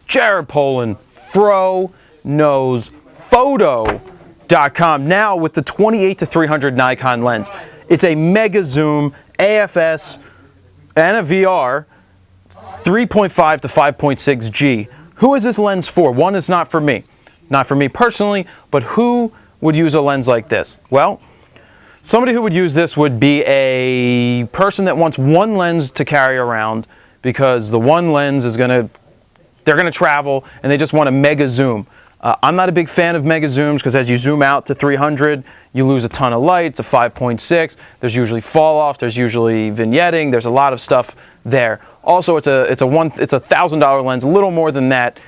Jared Poland, FroKnowsPhoto.com. Now with the 28-300 Nikon lens. It's a mega zoom, AFS, and a VR, 3.5 to 5.6 G. Who is this lens for? One, it's not for me. Not for me personally, but who would use a lens like this? Well, somebody who would use this would be a person that wants one lens to carry around because the one lens is they're gonna travel and they just want a mega zoom. I'm not a big fan of mega zooms because as you zoom out to 300, you lose a ton of light. It's a 5.6. There's usually fall off. There's usually vignetting. There's a lot of stuff there. Also, it's a $1,000 lens, a little more than that.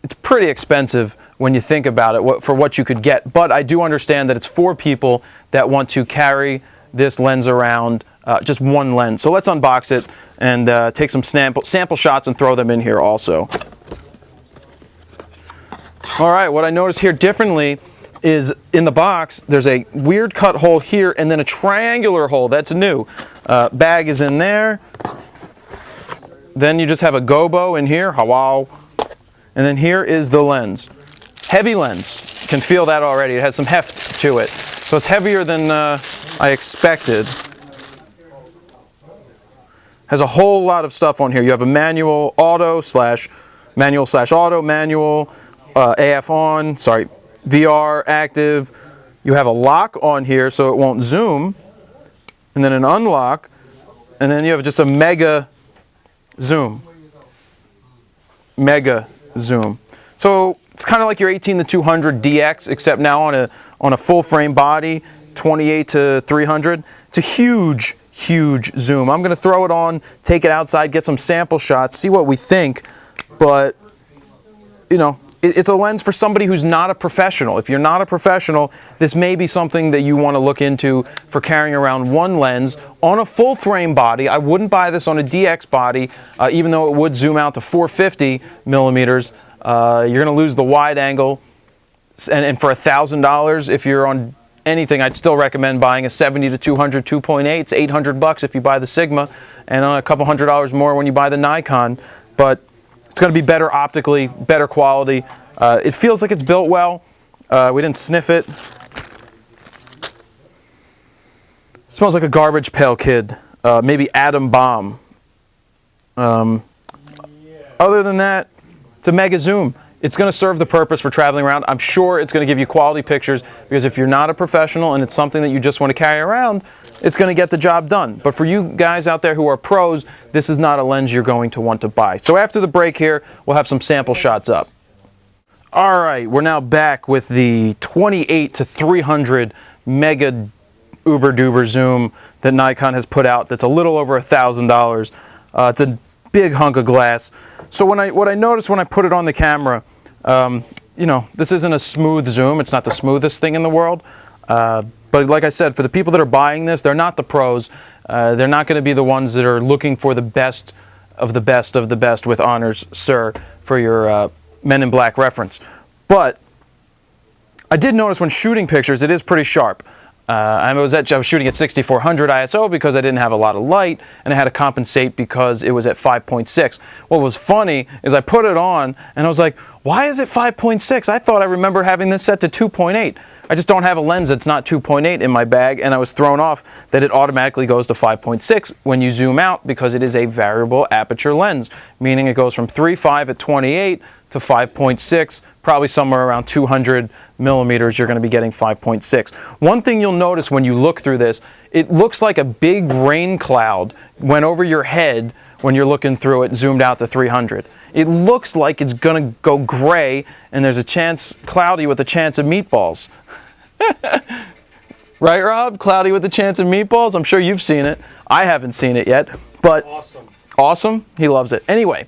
It's pretty expensive when you think about it for what you could get. But I do understand that it's for people that want to carry this lens around, just one lens. So let's unbox it and take some sample shots and throw them in here also. All right, what I noticed here differently is in the box, there's a weird cut hole here and then a triangular hole. That's new. Bag is in there. Then you just have a gobo in here. Hello. And then here is the lens. Heavy lens. You can feel that already. It has some heft to it. So it's heavier than I expected. Has a whole lot of stuff on here. You have a manual, auto slash auto, manual, AF on, sorry, VR, active. You have a lock on here so it won't zoom, and then an unlock, and then you have just a mega zoom. Mega zoom. So it's kind of like your 18-200 DX, except now on a full frame body, 28-300. It's a huge, huge zoom. I'm going to throw it on, take it outside, get some sample shots, see what we think, but you know, it's a lens for somebody who's not a professional. If you're not a professional, this may be something that you want to look into for carrying around one lens on a full frame body. I wouldn't buy this on a DX body, even though it would zoom out to 450 millimeters. You're going to lose the wide angle. And for $1,000, if you're on anything, I'd still recommend buying a 70-200 2.8. It's $800 if you buy the Sigma, and a couple $100 more when you buy the Nikon. But it's going to be better optically, better quality. It feels like it's built well. We didn't sniff it. Smells like a Garbage Pail Kid, maybe Atom Bomb. Other than that, it's a mega zoom. It's going to serve the purpose for traveling around. I'm sure it's going to give you quality pictures because if you're not a professional and it's something that you just want to carry around, it's going to get the job done. But for you guys out there who are pros, this is not a lens you're going to want to buy. So after the break here, we'll have some sample shots up. All right, we're now back with the 28-300 mega uber duber zoom that Nikon has put out that's a little over $1,000. It's a big hunk of glass. So what I noticed when I put it on the camera, you know, this isn't a smooth zoom. It's not the smoothest thing in the world. But like I said, for the people that are buying this, they're not the pros. They're not going to be the ones that are looking for the best of the best of the best with honors, sir, for your Men in Black reference. But I did notice when shooting pictures, it is pretty sharp. I was shooting at 6400 ISO because I didn't have a lot of light, and I had to compensate because it was at 5.6. What was funny is I put it on, and I was like, why is it 5.6? I thought I remember having this set to 2.8. I just don't have a lens that's not 2.8 in my bag, and I was thrown off that it automatically goes to 5.6 when you zoom out because it is a variable aperture lens, meaning it goes from 3.5 at 28 to 5.6, probably somewhere around 200 millimeters, you're going to be getting 5.6. One thing you'll notice when you look through this, it looks like a big rain cloud went over your head when you're looking through it, zoomed out to 300. It looks like it's going to go gray, and there's a chance, cloudy with a chance of meatballs. Right, Rob? Cloudy with a chance of meatballs? I'm sure you've seen it. I haven't seen it yet, but awesome. Awesome? He loves it. Anyway,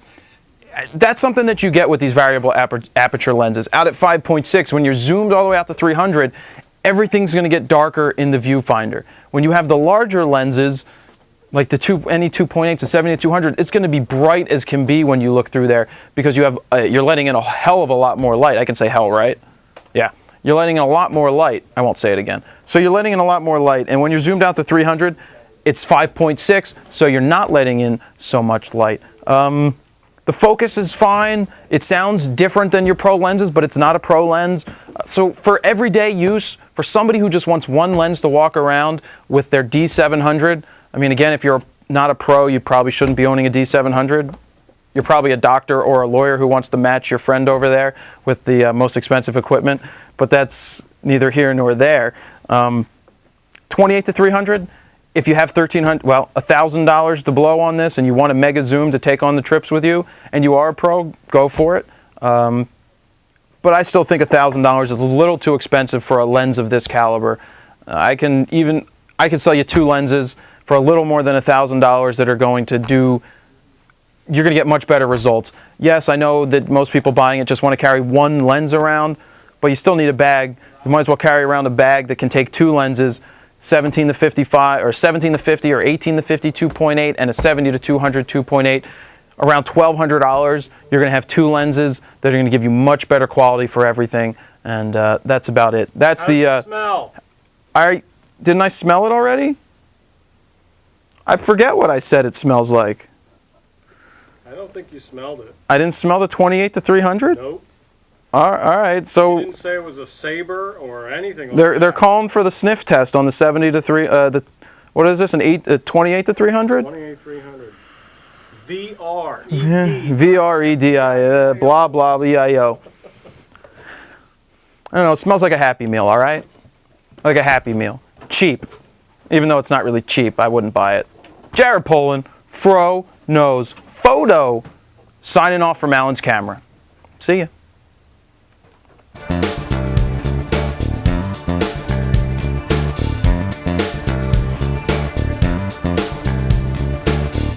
that's something that you get with these variable aperture lenses. Out at 5.6, when you're zoomed all the way out to 300, everything's going to get darker in the viewfinder. When you have the larger lenses, like any 2.8 to 70-200, it's going to be bright as can be when you look through there because you have you're letting in a hell of a lot more light. I can say hell, right? Yeah. You're letting in a lot more light. I won't say it again. So you're letting in a lot more light, and when you're zoomed out to 300, it's 5.6, so you're not letting in so much light. The focus is fine. It sounds different than your pro lenses, but it's not a pro lens. So for everyday use, for somebody who just wants one lens to walk around with their D700, I mean, again, if you're not a pro, you probably shouldn't be owning a D700. You're probably a doctor or a lawyer who wants to match your friend over there with the most expensive equipment, but that's neither here nor there. 28 to 300. If you have $1,000 to blow on this and you want a mega zoom to take on the trips with you and you are a pro, go for it. But I still think $1,000 is a little too expensive for a lens of this caliber. I can sell you two lenses for a little more than $1,000 that are going to do, you're going to get much better results. Yes, I know that most people buying it just want to carry one lens around, but you still need a bag. You might as well carry around a bag that can take two lenses, 17 to 55 or 17 to 50 or 18 to 50 2.8 and a 70 to 200 2.8. Around $1,200, you're going to have two lenses that are going to give you much better quality for everything, and that's about it. That's How's the it smell? Didn't I smell it already? I forget what I said it smells like. I don't think you smelled it. I didn't smell the 28 to 300? Nope. All right, so You didn't say it was a Sabre or anything like that. they're calling for the sniff test on the 70 to 3. What is this? 28 to 300? 28 300. VR. VREDI, blah blah EIO. I don't know. It smells like a Happy Meal. All right, like a Happy Meal. Cheap, even though it's not really cheap. I wouldn't buy it. Jared Polin, Fro Knows Photo, signing off from Alan's camera. See ya.